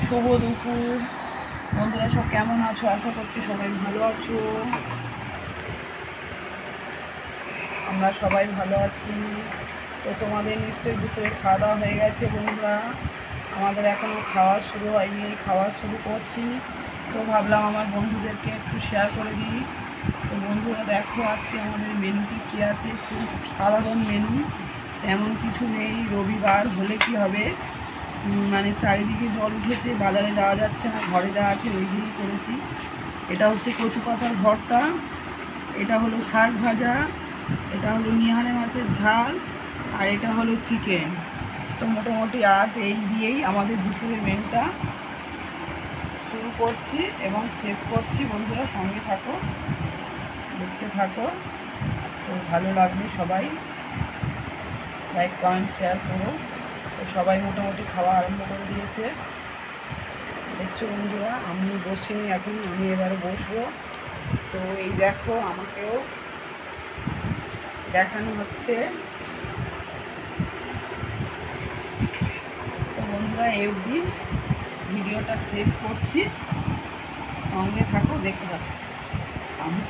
শুভ দুপুর বন্ধুরা, সব কেমন আছো? আশা করছি সবাই ভালো আছো। আমরা সবাই ভালো আছি। তো তোমাদের নিশ্চয়ই দুপুরে খাওয়া দাওয়া হয়ে গেছে বন্ধুরা। আমাদের এখনও খাওয়া শুরু হয়নি, খাওয়া শুরু করছি। তো ভাবলাম আমার বন্ধুদেরকে একটু শেয়ার করে দিই। তো বন্ধুরা দেখো, আজকে আমাদের মেনুতে কী আছে। খুব সাধারণ মেনু, তেমন কিছু নেই। রবিবার হলে কি হবে, মানে চারিদিকে জল উঠেছে, বাজারে যাওয়া যাচ্ছে না, ঘরে যা আছে ওই দিয়েই করেছি। এটা হচ্ছে কচু পাতার ভর্তা, এটা হলো শাক ভাজা, এটা হলো নিহারে মাছের ঝাল, আর এটা হলো চিকেন। তো মোটামুটি আজ এই দিয়েই আমাদের দুপুরের মেনুটা শুরু করছি এবং শেষ করছি। বন্ধুরা সঙ্গে থাকো, দেখতে থাকো, তো ভালো লাগবে। সবাই লাইক কমেন্ট শেয়ার করো। তো সবাই মোটামুটি খাওয়া আরম্ভ করে দিয়েছে। দেখছো বন্ধুরা, আমি বসিনি এখন, আমি এবারে বসবো। তো এই দেখো, আমাকেও দেখানো হচ্ছে। তো বন্ধুরা এই অবধি ভিডিওটা শেষ করছি, সঙ্গে থাকো, দেখতে থাকো। আমি